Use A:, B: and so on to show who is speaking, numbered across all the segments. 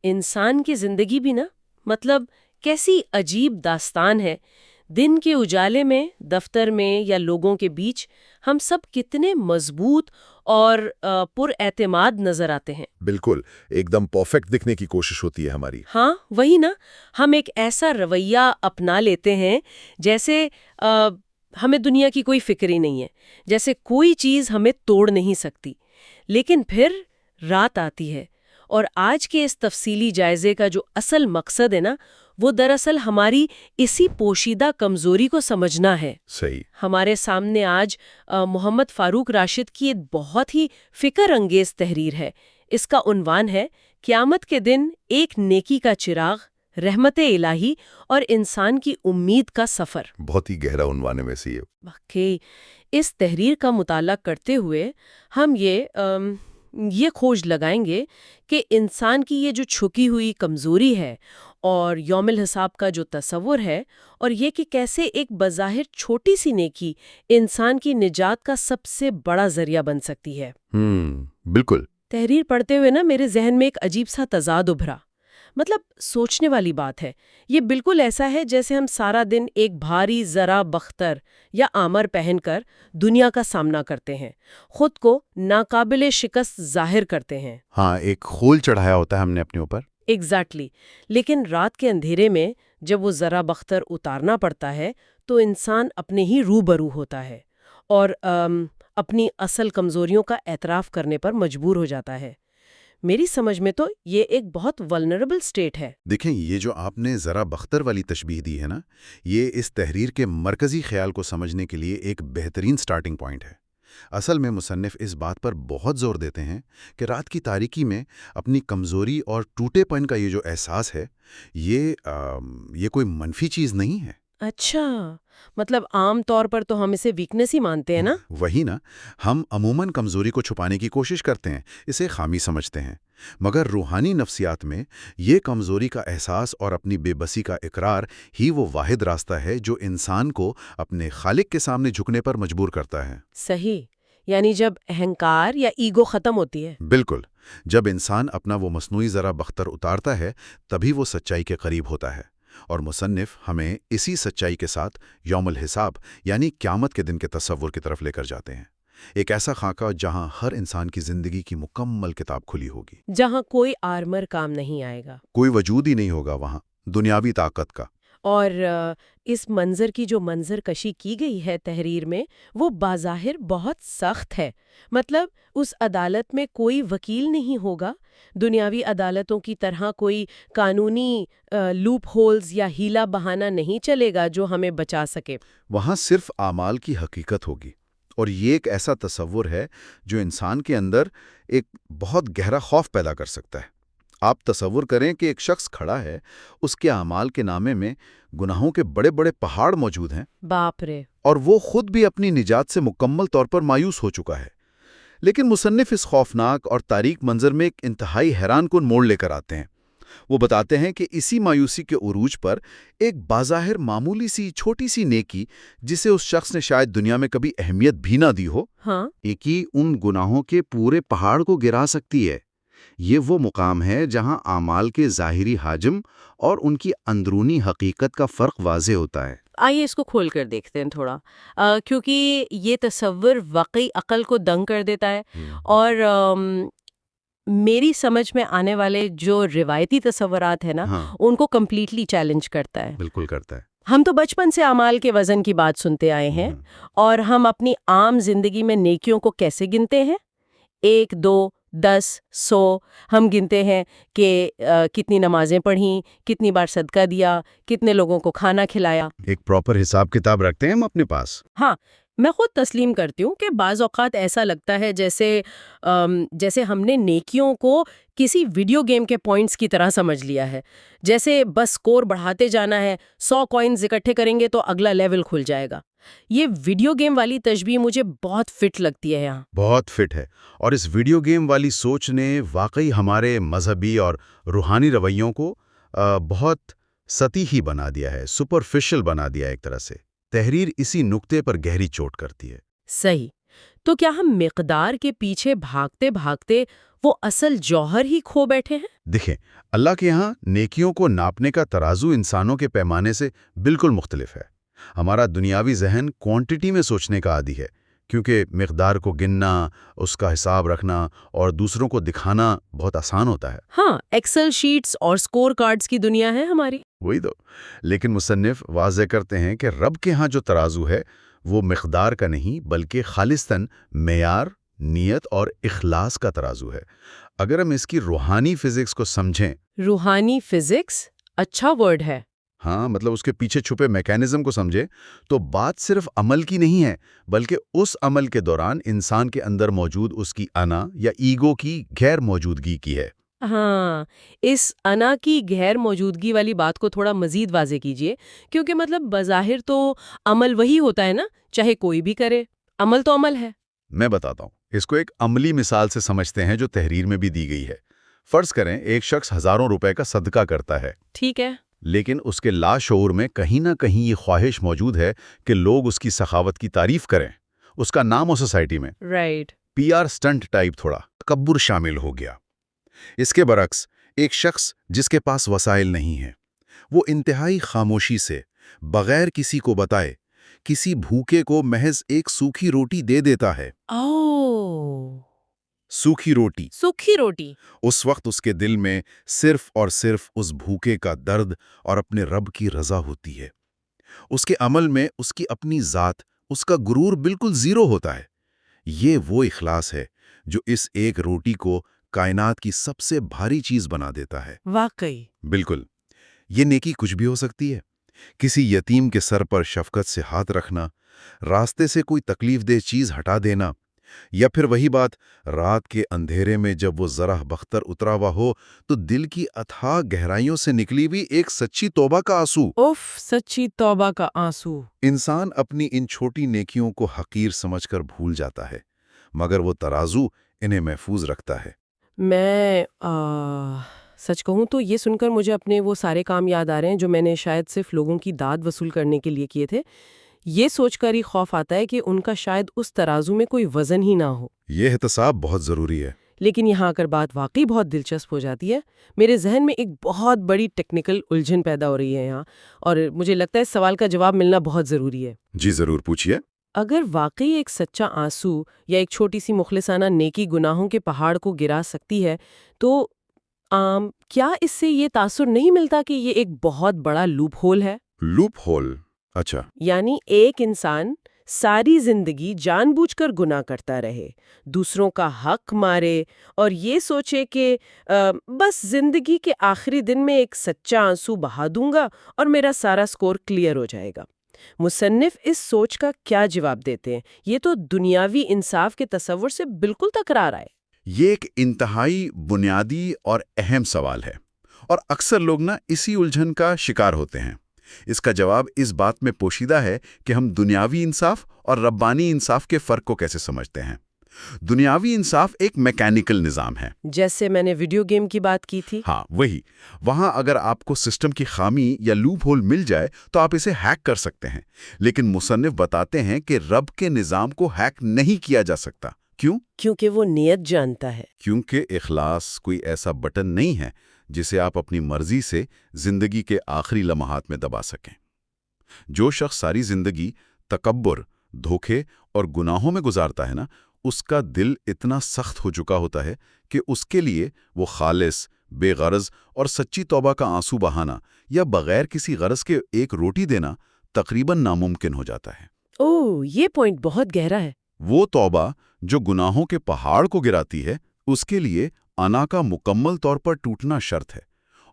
A: انسان کی زندگی بھی نا، مطلب کیسی عجیب داستان ہے۔ دن کے اجالے میں، دفتر میں یا لوگوں کے بیچ ہم سب کتنے مضبوط اور پر اعتماد نظر آتے ہیں۔
B: بالکل، ایک دم پرفیکٹ دکھنے کی کوشش ہوتی ہے ہماری۔
A: ہاں وہی نا، ہم ایک ایسا رویہ اپنا لیتے ہیں جیسے ہمیں دنیا کی کوئی فکر ہی نہیں ہے، جیسے کوئی چیز ہمیں توڑ نہیں سکتی۔ لیکن پھر رات آتی ہے، اور آج کے اس تفصیلی جائزے کا جو اصل مقصد ہے نا، وہ دراصل ہماری اسی پوشیدہ کمزوری کو سمجھنا ہے۔
B: صحیح۔
A: ہمارے سامنے آج محمد فاروق راشد کی ایک بہت ہی فکر انگیز تحریر ہے۔ اس کا عنوان ہے قیامت کے دن ایک نیکی کا چراغ، رحمت الہی اور انسان کی امید کا سفر۔
B: بہت ہی گہرا عنوان ہے ویسے یہ۔
A: واقعی اس تحریر کا مطالعہ کرتے ہوئے ہم یہ کھوج لگائیں گے کہ انسان کی یہ جو چھپی ہوئی کمزوری ہے اور یوم الحساب کا جو تصور ہے، اور یہ کہ کیسے ایک بظاہر چھوٹی سی نیکی انسان کی نجات کا سب سے بڑا ذریعہ بن سکتی ہے۔
B: بالکل۔
A: تحریر پڑھتے ہوئے نا میرے ذہن میں ایک عجیب سا تضاد ابھرا۔ مطلب سوچنے والی بات ہے۔ یہ بالکل ایسا ہے جیسے ہم سارا دن ایک بھاری ذرا بختر یا آمر پہن کر دنیا کا سامنا کرتے ہیں، خود کو ناقابل شکست ظاہر کرتے ہیں۔
B: ہاں، ایک خول چڑھایا ہوتا ہے ہم نے اپنے اوپر۔
A: ایگزیکٹلی۔ لیکن رات کے اندھیرے میں جب وہ ذرا بختر اتارنا پڑتا ہے تو انسان اپنے ہی روبرو ہوتا ہے اور اپنی اصل کمزوریوں کا اعتراف کرنے پر مجبور ہو جاتا ہے۔ میری سمجھ میں تو یہ ایک بہت ولنریبل سٹیٹ ہے۔
B: دیکھیں، یہ جو آپ نے ذرا بختر والی تشبیہ دی ہے نا، یہ اس تحریر کے مرکزی خیال کو سمجھنے کے لیے ایک بہترین سٹارٹنگ پوائنٹ ہے۔ اصل میں مصنف اس بات پر بہت زور دیتے ہیں کہ رات کی تاریکی میں اپنی کمزوری اور ٹوٹے پن کا یہ جو احساس ہے، یہ کوئی منفی چیز نہیں ہے۔
A: اچھا، مطلب عام طور پر تو ہم اسے ویکنس ہی مانتے ہیں نا؟
B: وہی نا، ہم عموماً کمزوری کو چھپانے کی کوشش کرتے ہیں، اسے خامی سمجھتے ہیں۔ مگر روحانی نفسیات میں یہ کمزوری کا احساس اور اپنی بے بسی کا اقرار ہی وہ واحد راستہ ہے جو انسان کو اپنے خالق کے سامنے جھکنے پر مجبور کرتا ہے۔
A: صحیح، یعنی جب اہنکار یا ایگو ختم ہوتی ہے۔
B: بالکل، جب انسان اپنا وہ مصنوعی ذرا بختر اتارتا ہے تبھی وہ سچائی کے قریب ہوتا ہے۔ اور مصنف ہمیں اسی سچائی کے ساتھ یوم الحساب یعنی قیامت کے دن کے تصور کی طرف لے کر جاتے ہیں، ایک ایسا خاکہ جہاں ہر انسان کی زندگی کی مکمل کتاب کھلی ہوگی،
A: جہاں کوئی آرمر کام نہیں آئے گا،
B: کوئی وجود ہی نہیں ہوگا وہاں دنیاوی طاقت کا۔
A: اور اس منظر کی جو منظر کشی کی گئی ہے تحریر میں، وہ بظاہر بہت سخت ہے۔ مطلب اس عدالت میں کوئی وکیل نہیں ہوگا، دنیاوی عدالتوں کی طرح کوئی قانونی لوپ ہولز یا ہیلا بہانہ نہیں چلے گا جو ہمیں بچا سکے۔
B: وہاں صرف اعمال کی حقیقت ہوگی، اور یہ ایک ایسا تصور ہے جو انسان کے اندر ایک بہت گہرا خوف پیدا کر سکتا ہے۔ آپ تصور کریں کہ ایک شخص کھڑا ہے، اس کے اعمال کے نامے میں گناہوں کے بڑے بڑے پہاڑ موجود ہیں،
A: باپ رے!
B: اور وہ خود بھی اپنی نجات سے مکمل طور پر مایوس ہو چکا ہے۔ لیکن مصنف اس خوفناک اور تاریک منظر میں ایک انتہائی حیران کن موڑ لے کر آتے ہیں۔ وہ بتاتے ہیں کہ اسی مایوسی کے عروج پر ایک بظاہر معمولی سی چھوٹی سی نیکی، جسے اس شخص نے شاید دنیا میں کبھی اہمیت بھی نہ دی ہو، ایک ہی ان گناہوں کے پورے پہاڑ کو گرا سکتی ہے۔ یہ وہ مقام ہے جہاں اعمال کے ظاہری حجم اور ان کی اندرونی حقیقت کا فرق واضح ہوتا ہے۔
A: آئیے اس کو کھول کر دیکھتے ہیں تھوڑا، کیونکہ یہ تصور واقعی عقل کو دنگ کر دیتا ہے، اور میری سمجھ میں آنے والے جو روایتی تصورات ہیں نا، ان کو کمپلیٹلی چیلنج کرتا ہے۔
B: بالکل کرتا ہے۔
A: ہم تو بچپن سے اعمال کے وزن کی بات سنتے آئے ہیں، اور ہم اپنی عام زندگی میں نیکیوں کو کیسے گنتے ہیں؟ 1 2 10 100 ہم گنتے ہیں کہ کتنی نمازیں پڑھیں، کتنی بار صدقہ دیا، کتنے لوگوں کو کھانا کھلایا۔
B: ایک پراپر حساب کتاب رکھتے ہیں ہم اپنے پاس۔
A: ہاں، میں خود تسلیم کرتی ہوں کہ بعض اوقات ایسا لگتا ہے جیسے ہم نے نیکیوں کو کسی ویڈیو گیم کے پوائنٹس کی طرح سمجھ لیا ہے، جیسے بس سکور بڑھاتے جانا ہے، 100 کوائنز اکٹھے کریں گے تو اگلا لیول کھل جائے گا۔ یہ ویڈیو گیم والی تشبیہ مجھے بہت فٹ لگتی ہے یہاں۔
B: بہت فٹ ہے، اور اس ویڈیو گیم والی سوچ نے واقعی ہمارے مذہبی اور روحانی رویوں کو بہت سطحی بنا دیا ہے، سپرفیشل بنا دیا ہے ایک طرح سے۔ تحریر اسی نقطے پر گہری چوٹ کرتی ہے۔
A: صحیح۔ تو کیا ہم مقدار کے پیچھے بھاگتے بھاگتے وہ اصل جوہر ہی کھو بیٹھے ہیں؟
B: دیکھیں، اللہ کے یہاں نیکیوں کو ناپنے کا ترازو انسانوں کے پیمانے سے بالکل مختلف ہے۔ ہمارا دنیاوی ذہن کوانٹٹی میں سوچنے کا عادی ہے، کیونکہ مقدار کو گننا، اس کا حساب رکھنا اور دوسروں کو دکھانا بہت آسان ہوتا ہے۔
A: ہاں، ایکسل شیٹس اور سکور کارڈز کی دنیا ہے ہماری۔
B: وہی تو۔ لیکن مصنف واضح کرتے ہیں کہ رب کے ہاں جو ترازو ہے وہ مقدار کا نہیں بلکہ خالصتاً معیار، نیت اور اخلاص کا ترازو ہے۔ اگر ہم اس کی روحانی فزکس کو سمجھیں،
A: روحانی فزکس اچھا ورڈ ہے۔
B: ہاں مطلب اس کے پیچھے چھپے میکینزم کو سمجھے، تو بات صرف عمل کی نہیں ہے بلکہ اس عمل کے دوران انسان کے اندر موجود اس کی انا یا ایگو کی غیر موجودگی کی ہے۔
A: ہاں، اس انا کی غیر موجودگی والی بات کو تھوڑا مزید واضح کیجئے، کیونکہ مطلب بظاہر تو عمل وہی ہوتا ہے نا، چاہے کوئی بھی کرے، عمل تو عمل ہے۔
B: میں بتاتا ہوں، اس کو ایک عملی مثال سے سمجھتے ہیں جو تحریر میں بھی دی گئی ہے۔ فرض کریں ایک شخص ہزاروں روپے کا صدقہ کرتا ہے،
A: ٹھیک ہے۔
B: لیکن اس کے لاشعور میں کہیں نہ کہیں یہ خواہش موجود ہے کہ لوگ اس کی سخاوت کی تعریف کریں، اس کا نام ہو سوسائٹی میں۔
A: Right.
B: P R stunt type تھوڑا تکبر شامل ہو گیا۔ اس کے برعکس ایک شخص جس کے پاس وسائل نہیں ہیں، وہ انتہائی خاموشی سے بغیر کسی کو بتائے کسی بھوکے کو محض ایک سوکھی روٹی دے دیتا ہے۔ سوکھی روٹی۔
A: سوکھی روٹی۔
B: اس وقت اس کے دل میں صرف اور صرف اس بھوکے کا درد اور اپنے رب کی رضا ہوتی ہے۔ اس کے عمل میں اس کی اپنی ذات، اس کا غرور بالکل زیرو ہوتا ہے۔ یہ وہ اخلاص ہے جو اس ایک روٹی کو کائنات کی سب سے بھاری چیز بنا دیتا ہے۔
A: واقعی۔
B: بالکل۔ یہ نیکی کچھ بھی ہو سکتی ہے، کسی یتیم کے سر پر شفقت سے ہاتھ رکھنا، راستے سے کوئی تکلیف دہ چیز ہٹا دینا، یا پھر وہی بات رات کے اندھیرے میں جب وہ ذرا بختر اترا ہوا ہو تو دل کی اتھاہ گہرائیوں سے نکلی بھی ایک سچی توبہ کا آنسو۔
A: اوف، سچی توبہ کا آنسو۔
B: انسان اپنی ان چھوٹی نیکیوں کو حقیر سمجھ کر بھول جاتا ہے، مگر وہ ترازو انہیں محفوظ رکھتا ہے۔
A: میں سچ کہوں تو یہ سن کر مجھے اپنے وہ سارے کام یاد آ رہے ہیں جو میں نے شاید صرف لوگوں کی داد وصول کرنے کے لیے کیے تھے۔ یہ سوچ کر ہی خوف آتا ہے کہ ان کا شاید اس ترازو میں کوئی وزن ہی نہ ہو۔
B: یہ احتساب بہت ضروری ہے۔
A: لیکن یہاں کر بات واقعی بہت دلچسپ ہو جاتی ہے۔ میرے ذہن میں ایک بہت بڑی ٹیکنیکل الجھن پیدا ہو رہی ہے یہاں، اور مجھے لگتا ہے اس سوال کا جواب ملنا بہت ضروری ہے۔
B: جی ضرور پوچھیے۔
A: اگر واقعی ایک سچا آنسو یا ایک چھوٹی سی مخلصانہ نیکی گناہوں کے پہاڑ کو گرا سکتی ہے، تو کیا اس سے یہ تاثر نہیں ملتا کہ یہ ایک بہت بڑا لوپ ہول ہے؟
B: Loop whole? اچھا۔
A: یعنی ایک انسان ساری زندگی جان بوجھ کر گناہ کرتا رہے، دوسروں کا حق مارے اور یہ سوچے کہ بس زندگی کے آخری دن میں ایک سچا آنسو بہا دوں گا اور میرا سارا سکور کلیئر ہو جائے گا۔ مصنف اس سوچ کا کیا جواب دیتے ہیں؟ یہ تو دنیاوی انصاف کے تصور سے بالکل ٹکرا رہا ہے۔
B: یہ ایک انتہائی بنیادی اور اہم سوال ہے، اور اکثر لوگ اسی الجھن کا شکار ہوتے ہیں۔ اس کا جواب اس بات میں پوشیدہ ہے کہ ہم دنیاوی انصاف اور ربانی انصاف کے فرق کو کیسے سمجھتے ہیں۔ دنیاوی انصاف ایک میکینیکل نظام ہے،
A: جیسے میں نے ویڈیو گیم کی بات کی تھی۔
B: ہاں وہی۔ وہاں اگر آپ کو سسٹم کی خامی یا لوپ ہول مل جائے تو آپ اسے ہیک کر سکتے ہیں، لیکن مصنف بتاتے ہیں کہ رب کے نظام کو ہیک نہیں کیا جا سکتا۔ کیوں؟
A: کیونکہ وہ نیت جانتا ہے۔
B: کیونکہ اخلاص کوئی ایسا بٹن نہیں ہے جسے آپ اپنی مرضی سے زندگی کے آخری لمحات میں دبا سکیں۔ جو شخص ساری زندگی تکبر، دھوکے اور گناہوں میں گزارتا ہے اس کا دل اتنا سخت ہو چکا ہوتا ہے کہ اس کے لیے وہ خالص، بے غرض اور سچی توبہ کا آنسو بہانا یا بغیر کسی غرض کے ایک روٹی دینا تقریباً ناممکن ہو جاتا ہے۔
A: اوہ، یہ پوائنٹ بہت گہرا ہے۔
B: وہ توبہ جو گناہوں کے پہاڑ کو گراتی ہے، اس کے لیے انا کا مکمل طور پر ٹوٹنا شرط ہے،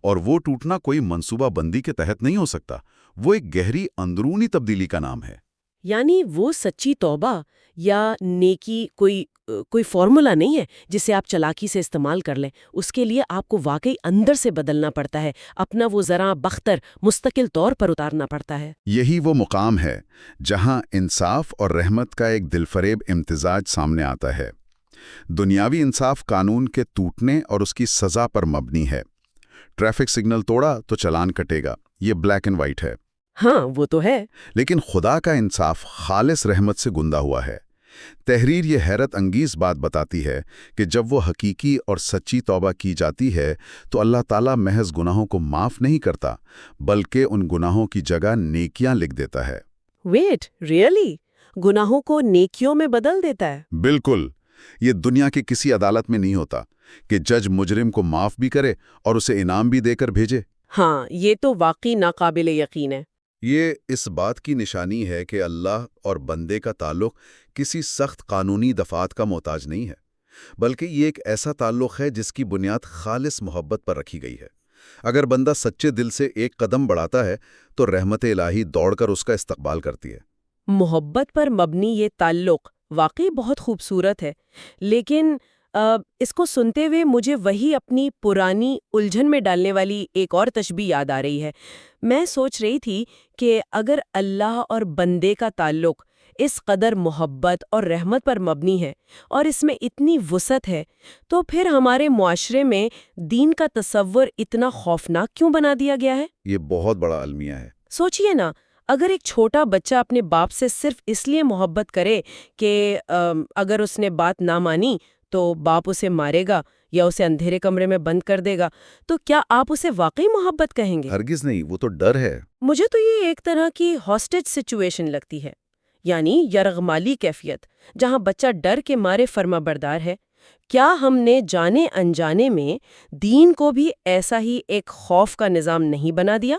B: اور وہ ٹوٹنا کوئی منصوبہ بندی کے تحت نہیں ہو سکتا۔ وہ ایک گہری اندرونی تبدیلی کا نام ہے۔
A: یعنی وہ سچی توبہ یا نیکی کوئی فارمولا نہیں ہے جسے آپ چالاکی سے استعمال کر لیں۔ اس کے لیے آپ کو واقعی اندر سے بدلنا پڑتا ہے، اپنا وہ ذرا بختر مستقل طور پر اتارنا پڑتا ہے۔
B: یہی وہ مقام ہے جہاں انصاف اور رحمت کا ایک دلفریب امتزاج سامنے آتا ہے۔ دنیاوی انصاف قانون کے ٹوٹنے اور اس کی سزا پر مبنی ہے۔ ٹریفک سگنل توڑا تو چلان کٹے گا، یہ بلیک اینڈ وائٹ ہے۔
A: ہاں وہ تو ہے۔
B: لیکن خدا کا انصاف خالص رحمت سے گندا ہوا ہے۔ تحریر یہ حیرت انگیز بات بتاتی ہے کہ جب وہ حقیقی اور سچی توبہ کی جاتی ہے تو اللہ تعالیٰ محض گناہوں کو معاف نہیں کرتا بلکہ ان گناہوں کی جگہ نیکیاں لکھ دیتا ہے۔
C: Wait, really? گناہوں کو نیکیوں میں بدل دیتا ہے؟
B: بالکل، یہ دنیا کی کسی عدالت میں نہیں ہوتا کہ جج مجرم کو معاف بھی کرے اور اسے انعام بھی دے کر بھیجے۔
C: ہاں، یہ تو واقعی ناقابل یقین ہے۔
B: یہ اس بات کی نشانی ہے کہ اللہ اور بندے کا تعلق کسی سخت قانونی دفعات کا محتاج نہیں ہے، بلکہ یہ ایک ایسا تعلق ہے جس کی بنیاد خالص محبت پر رکھی گئی ہے۔ اگر بندہ سچے دل سے ایک قدم بڑھاتا ہے تو رحمت الہی دوڑ کر اس کا استقبال کرتی ہے۔
C: محبت پر مبنی یہ تعلق واقعی بہت خوبصورت ہے، لیکن اس کو سنتے ہوئے مجھے وہی اپنی پرانی الجھن میں ڈالنے والی ایک اور تشبیہ یاد آ رہی ہے۔ میں سوچ رہی تھی کہ اگر اللہ اور بندے کا تعلق اس قدر محبت اور رحمت پر مبنی ہے اور اس میں اتنی وسعت ہے، تو پھر ہمارے معاشرے میں دین کا تصور اتنا خوفناک کیوں بنا دیا گیا ہے؟
B: یہ بہت بڑا المیہ ہے۔
C: سوچئے نا، اگر ایک چھوٹا بچہ اپنے باپ سے صرف اس لیے محبت کرے کہ اگر اس نے بات نہ مانی تو باپ اسے مارے گا یا اسے اندھیرے کمرے میں بند کر دے گا، تو کیا آپ اسے واقعی محبت کہیں گے؟
B: ہرگز نہیں، وہ تو ڈر ہے۔
C: مجھے تو یہ ایک طرح کی ہاسٹیج سچویشن لگتی ہے، یعنی یرغمالی کیفیت، جہاں بچہ ڈر کے مارے فرما بردار ہے۔ کیا ہم نے جانے انجانے میں دین کو بھی ایسا ہی ایک خوف کا نظام نہیں بنا دیا؟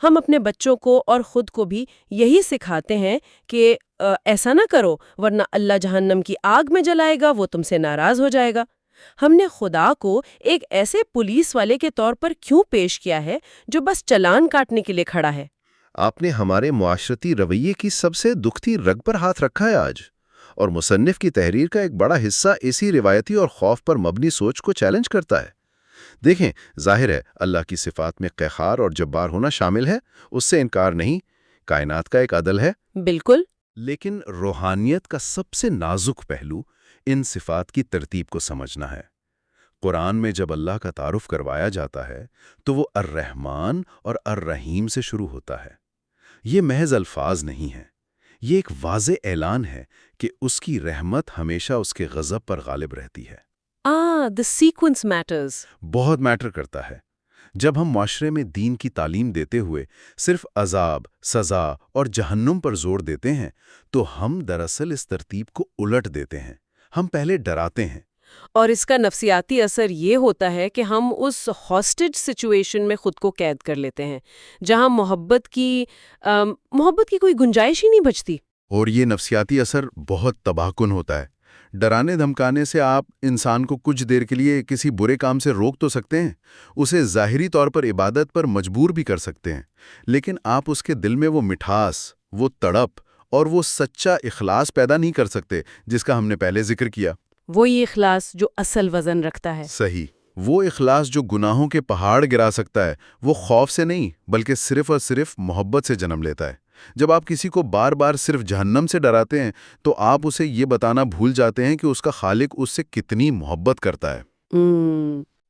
C: ہم اپنے بچوں کو اور خود کو بھی یہی سکھاتے ہیں کہ ایسا نہ کرو ورنہ اللہ جہنم کی آگ میں جلائے گا، وہ تم سے ناراض ہو جائے گا۔ ہم نے خدا کو ایک ایسے پولیس والے کے طور پر کیوں پیش کیا ہے جو بس چلان کاٹنے کے لیے کھڑا ہے؟
D: آپ نے ہمارے معاشرتی رویے کی سب سے دکھتی رگ پر ہاتھ رکھا ہے آج، اور مصنف کی تحریر کا ایک بڑا حصہ اسی روایتی اور خوف پر مبنی سوچ کو چیلنج کرتا ہے۔ دیکھیں، ظاہر ہے اللہ کی صفات میں قہار اور جبار ہونا شامل ہے، اس سے انکار نہیں، کائنات کا ایک عدل ہے۔
C: بالکل۔
D: لیکن روحانیت کا سب سے نازک پہلو ان صفات کی ترتیب کو سمجھنا ہے۔ قرآن میں جب اللہ کا تعارف کروایا جاتا ہے تو وہ الرحمن اور الرحیم سے شروع ہوتا ہے۔ یہ محض الفاظ نہیں ہیں، یہ ایک واضح اعلان ہے کہ اس کی رحمت ہمیشہ اس کے غضب پر غالب رہتی ہے۔
C: the sequence matters۔
D: بہت میٹر کرتا ہے۔ جب ہم معاشرے میں دین کی تعلیم دیتے ہوئے صرف عذاب، سزا اور جہنم پر زور دیتے ہیں تو ہم دراصل اس ترتیب کو الٹ دیتے ہیں۔ ہم پہلے ڈراتے ہیں،
C: اور اس کا نفسیاتی اثر یہ ہوتا ہے کہ ہم اس ہاسٹیج سچویشن میں خود کو قید کر لیتے ہیں جہاں محبت کی کوئی گنجائش ہی نہیں بچتی۔
B: اور یہ نفسیاتی اثر بہت تباہ کن ہوتا ہے۔ ڈرانے دھمکانے سے آپ انسان کو کچھ دیر کے لیے کسی برے کام سے روک تو سکتے ہیں، اسے ظاہری طور پر عبادت پر مجبور بھی کر سکتے ہیں، لیکن آپ اس کے دل میں وہ مٹھاس، وہ تڑپ اور وہ سچا اخلاص پیدا نہیں کر سکتے جس کا ہم نے پہلے ذکر کیا۔
C: وہی اخلاص جو اصل وزن رکھتا ہے۔
B: صحیح، وہ اخلاص جو گناہوں کے پہاڑ گرا سکتا ہے، وہ خوف سے نہیں بلکہ صرف اور صرف محبت سے جنم لیتا ہے۔ جب آپ کسی کو بار بار صرف جہنم سے ڈراتے ہیں تو آپ اسے یہ بتانا بھول جاتے ہیں کہ اس کا خالق اس سے کتنی محبت کرتا ہے۔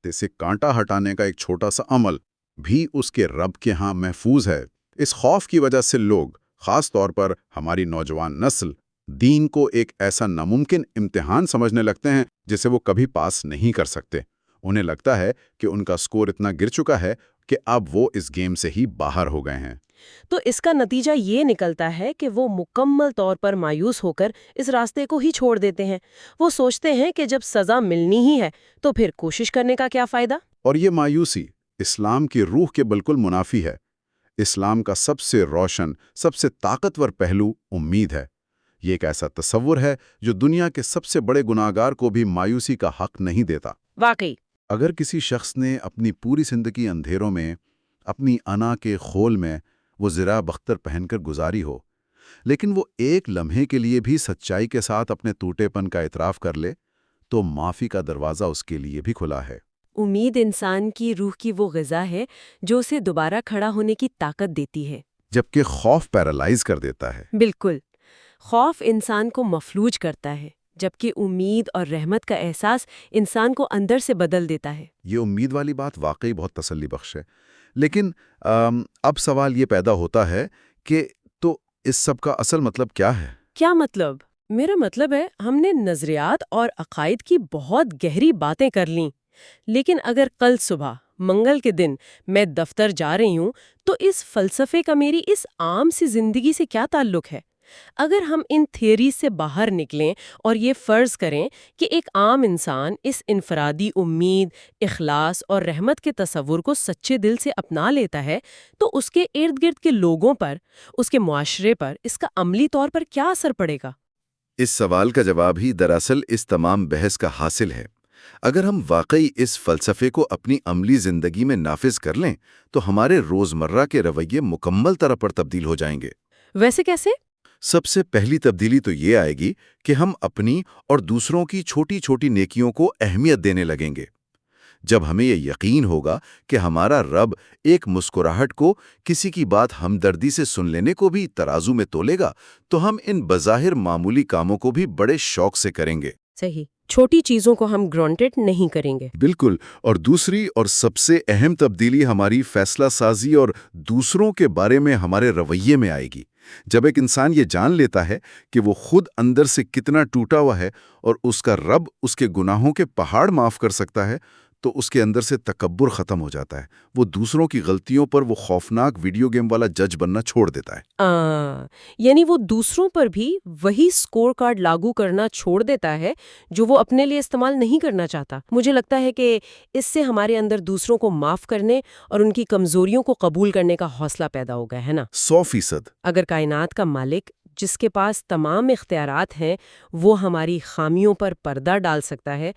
B: اسے کانٹا ہٹانے کا ایک چھوٹا سا عمل بھی اس کے رب کے ہاں محفوظ ہے۔ اس خوف کی وجہ سے لوگ، خاص طور پر ہماری نوجوان نسل، دین کو ایک ایسا ناممکن امتحان سمجھنے لگتے ہیں جسے وہ کبھی پاس نہیں کر سکتے۔ انہیں لگتا ہے کہ ان کا سکور اتنا گر چکا ہے کہ اب وہ اس گیم سے ہی باہر ہو گئے ہیں۔
C: تو اس کا نتیجہ یہ نکلتا ہے کہ وہ مکمل طور پر مایوس ہو کر اس راستے کو ہی چھوڑ دیتے ہیں۔ وہ سوچتے ہیں کہ جب سزا ملنی ہی ہے تو پھر کوشش کرنے کا کیا فائدہ؟
B: اور یہ مایوسی اسلام کی روح کے بالکل منافی ہے۔ اسلام کا سب سے روشن، سب سے طاقتور پہلو امید ہے۔ یہ ایک ایسا تصور ہے جو دنیا کے سب سے بڑے گناہگار کو بھی مایوسی کا حق نہیں دیتا۔
C: واقعی۔
B: اگر کسی شخص نے اپنی پوری زندگی اندھیروں میں، اپنی انا کے خول میں وہ زرہ بختر پہن کر گزاری ہو، لیکن وہ ایک لمحے کے لیے بھی سچائی کے ساتھ اپنے ٹوٹے پن کا اعتراف کر لے، تو معافی کا دروازہ اس کے لیے بھی کھلا ہے۔
C: امید انسان کی روح کی وہ غذا ہے جو اسے دوبارہ کھڑا ہونے کی طاقت دیتی ہے،
B: جبکہ خوف پیرالائز کر دیتا ہے۔
C: بالکل۔ خوف انسان کو مفلوج کرتا ہے، جبکہ امید اور رحمت کا احساس انسان کو اندر سے بدل دیتا ہے۔
B: یہ امید والی بات واقعی بہت تسلی بخش ہے، لیکن اب سوال یہ پیدا ہوتا ہے کہ تو اس سب کا اصل مطلب کیا ہے؟
C: کیا مطلب؟ میرا مطلب ہے ہم نے نظریات اور عقائد کی بہت گہری باتیں کر لیں، لیکن اگر کل صبح منگل کے دن میں دفتر جا رہی ہوں تو اس فلسفے کا میری اس عام سی زندگی سے کیا تعلق ہے؟ اگر ہم ان تھیوری سے باہر نکلیں اور یہ فرض کریں کہ ایک عام انسان اس انفرادی امید، اخلاص اور رحمت کے تصور کو سچے دل سے اپنا لیتا ہے، تو اس کے ارد گرد کے لوگوں پر، اس کے معاشرے پر اس کا عملی طور پر کیا اثر پڑے گا؟
B: اس سوال کا جواب ہی دراصل اس تمام بحث کا حاصل ہے۔ اگر ہم واقعی اس فلسفے کو اپنی عملی زندگی میں نافذ کر لیں تو ہمارے روزمرہ کے رویے مکمل طرح پر تبدیل ہو جائیں گے۔
C: ویسے کیسے؟
B: سب سے پہلی تبدیلی تو یہ آئے گی کہ ہم اپنی اور دوسروں کی چھوٹی چھوٹی نیکیوں کو اہمیت دینے لگیں گے۔ جب ہمیں یہ یقین ہوگا کہ ہمارا رب ایک مسکراہٹ کو، کسی کی بات ہمدردی سے سن لینے کو بھی ترازو میں تولے گا، تو ہم ان بظاہر معمولی کاموں کو بھی بڑے شوق سے کریں گے۔
C: صحیح، چھوٹی چیزوں کو ہم گرانٹیڈ نہیں کریں گے۔
B: بالکل، اور دوسری اور سب سے اہم تبدیلی ہماری فیصلہ سازی اور دوسروں کے بارے میں ہمارے رویے میں آئے گی۔ جب ایک انسان یہ جان لیتا ہے کہ وہ خود اندر سے کتنا ٹوٹا ہوا ہے اور اس کا رب اس کے گناہوں کے پہاڑ معاف کر سکتا ہے، تو اس کے اندر سے تکبر ختم ہو جاتا ہے۔ وہ دوسروں کی غلطیوں پر وہ خوفناک ویڈیو گیم والا جج بننا چھوڑ دیتا ہے۔
C: یعنی وہ دوسروں پر بھی وہی سکور کارڈ لاگو کرنا چھوڑ دیتا ہے جو وہ اپنے لیے استعمال نہیں کرنا چاہتا۔ مجھے لگتا ہے کہ اس سے ہمارے اندر دوسروں کو معاف کرنے اور ان کی کمزوریوں کو قبول کرنے کا حوصلہ پیدا ہو گیا ہے نا۔
B: 100%۔
C: اگر کائنات کا مالک، جس کے پاس تمام اختیارات ہیں، وہ ہماری خامیوں پر پردہ ڈال سکتا ہے،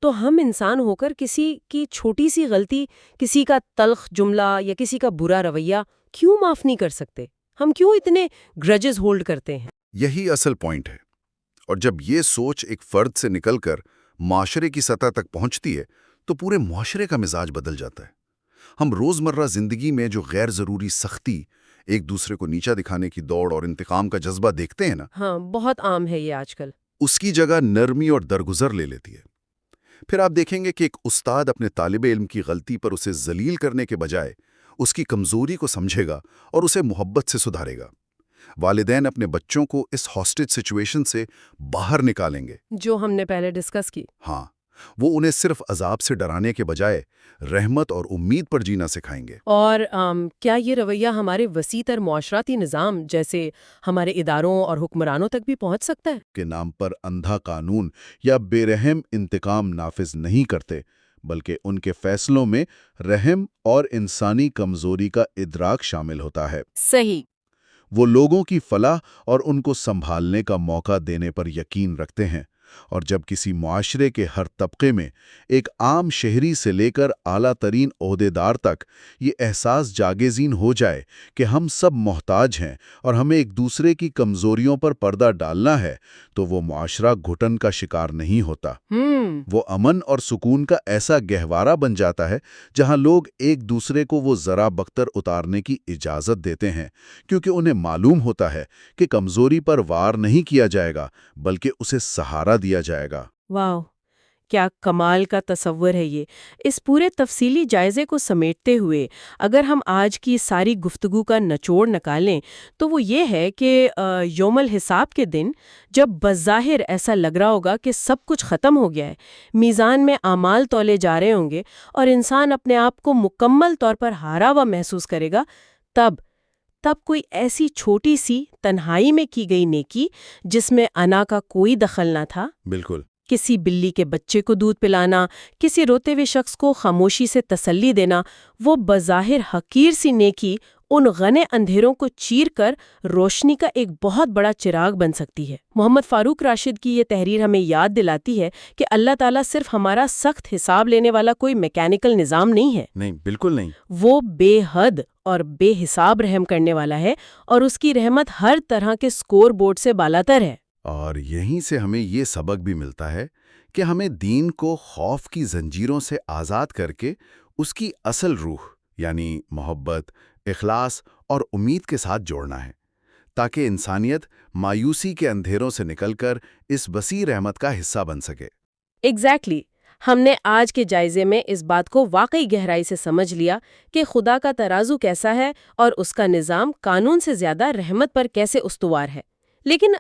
C: تو ہم انسان ہو کر کسی کی چھوٹی سی غلطی، کسی کا تلخ جملہ یا کسی کا برا رویہ کیوں معاف نہیں کر سکتے؟ ہم کیوں اتنے گرجز ہولڈ کرتے ہیں؟
B: یہی اصل پوائنٹ ہے۔ اور جب یہ سوچ ایک فرد سے نکل کر معاشرے کی سطح تک پہنچتی ہے تو پورے معاشرے کا مزاج بدل جاتا ہے۔ ہم روزمرہ زندگی میں جو غیر ضروری سختی، ایک دوسرے کو نیچا دکھانے کی دوڑ اور انتقام کا جذبہ دیکھتے ہیں نا،
C: ہاں، بہت عام ہے یہ آج کل۔
B: اس کی جگہ نرمی اور درگزر لے لیتی ہے۔ پھر آپ دیکھیں گے کہ ایک استاد اپنے طالب علم کی غلطی پر اسے ذلیل کرنے کے بجائے اس کی کمزوری کو سمجھے گا اور اسے محبت سے سدھارے گا۔ والدین اپنے بچوں کو اس ہاسٹیج سچویشن سے باہر نکالیں گے،
C: جو ہم نے پہلے ڈسکس کی۔
B: ہاں، وہ انہیں صرف عذاب سے ڈرانے کے بجائے رحمت اور امید پر جینا سکھائیں گے۔
C: اور کیا یہ رویہ ہمارے وسیع تر معاشرتی نظام جیسے ہمارے اداروں اور حکمرانوں تک بھی پہنچ سکتا ہے؟
B: کے نام پر اندھا قانون یا بے رحم انتقام نافذ نہیں کرتے، بلکہ ان کے فیصلوں میں رحم اور انسانی کمزوری کا ادراک شامل ہوتا ہے۔
C: صحیح۔
B: وہ لوگوں کی فلاح اور ان کو سنبھالنے کا موقع دینے پر یقین رکھتے ہیں، اور جب کسی معاشرے کے ہر طبقے میں، ایک عام شہری سے لے کر اعلیٰ ترین عہدیدار تک، یہ احساس جاگزین ہو جائے کہ ہم سب محتاج ہیں اور ہمیں ایک دوسرے کی کمزوریوں پر پردہ ڈالنا ہے، تو وہ معاشرہ گھٹن کا شکار نہیں ہوتا۔ وہ امن اور سکون کا ایسا گہوارہ بن جاتا ہے جہاں لوگ ایک دوسرے کو وہ ذرا بختر اتارنے کی اجازت دیتے ہیں، کیونکہ انہیں معلوم ہوتا ہے کہ کمزوری پر وار نہیں کیا جائے گا بلکہ اسے سہارا دیا جائے گا۔
C: واو، کیا کمال کا تصور ہے یہ۔ اس پورے تفصیلی جائزے کو سمیٹتے ہوئے اگر ہم آج کی ساری گفتگو کا نچوڑ نکالیں تو وہ یہ ہے کہ یوم الحساب کے دن جب بظاہر ایسا لگ رہا ہوگا کہ سب کچھ ختم ہو گیا ہے، میزان میں اعمال تولے جا رہے ہوں گے اور انسان اپنے آپ کو مکمل طور پر ہارا ہوا محسوس کرے گا، تب کوئی ایسی چھوٹی سی تنہائی میں کی گئی نیکی جس میں انا کا کوئی دخل نہ تھا،
B: بالکل،
C: کسی بلی کے بچے کو دودھ پلانا، کسی روتے ہوئے شخص کو خاموشی سے تسلی دینا، وہ بظاہر حقیر سی نیکی ان غنے اندھیروں کو چیر کر روشنی کا ایک بہت بڑا چراغ بن سکتی ہے۔ محمد فاروق راشد کی یہ تحریر ہمیں یاد دلاتی ہے کہ اللہ تعالیٰ صرف ہمارا سخت حساب لینے والا کوئی میکینیکل نظام نہیں ہے۔
B: نہیں، بالکل نہیں۔
C: وہ بے حد اور بے حساب رحم کرنے والا ہے، اور اس کی رحمت ہر طرح کے سکور بورڈ سے بالاتر ہے۔
B: اور یہیں سے ہمیں یہ سبق بھی ملتا ہے کہ ہمیں دین کو خوف کی زنجیروں سے آزاد کر کے اس کی اصل روح یعنی محبت، اخلاص اور امید کے ساتھ جوڑنا ہے، تاکہ انسانیت مایوسی کے اندھیروں سے نکل کر اس وسیع رحمت کا حصہ بن سکے۔
C: ایگزیکٹلی۔ ہم نے آج کے جائزے میں اس بات کو واقعی گہرائی سے سمجھ لیا کہ خدا کا ترازو کیسا ہے اور اس کا نظام قانون سے زیادہ رحمت پر کیسے استوار ہے۔ لیکن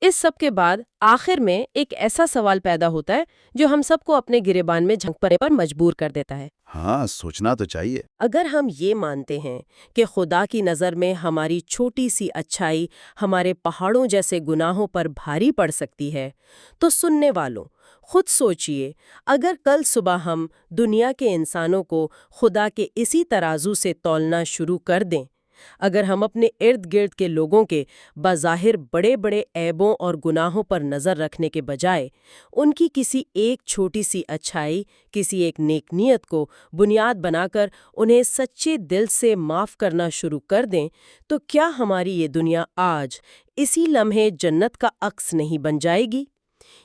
C: اس سب کے بعد آخر میں ایک ایسا سوال پیدا ہوتا ہے جو ہم سب کو اپنے گریبان میں جھنکنے پر مجبور کر دیتا ہے۔
B: ہاں، سوچنا تو چاہیے۔
C: اگر ہم یہ مانتے ہیں کہ خدا کی نظر میں ہماری چھوٹی سی اچھائی ہمارے پہاڑوں جیسے گناہوں پر بھاری پڑ سکتی ہے، تو سننے والوں خود سوچئے، اگر کل صبح ہم دنیا کے انسانوں کو خدا کے اسی ترازو سے تولنا شروع کر دیں، اگر ہم اپنے ارد گرد کے لوگوں کے بظاہر بڑے بڑے عیبوں اور گناہوں پر نظر رکھنے کے بجائے ان کی کسی ایک چھوٹی سی اچھائی، کسی ایک نیک نیت کو بنیاد بنا کر انہیں سچے دل سے معاف کرنا شروع کر دیں، تو کیا ہماری یہ دنیا آج اسی لمحے جنت کا عکس نہیں بن جائے گی؟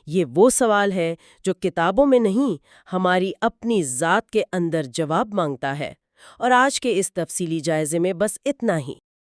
C: یہ وہ سوال ہے جو کتابوں میں نہیں، ہماری اپنی ذات کے اندر جواب مانگتا ہے۔ اور آج کے اس تفصیلی جائزے میں بس اتنا ہی۔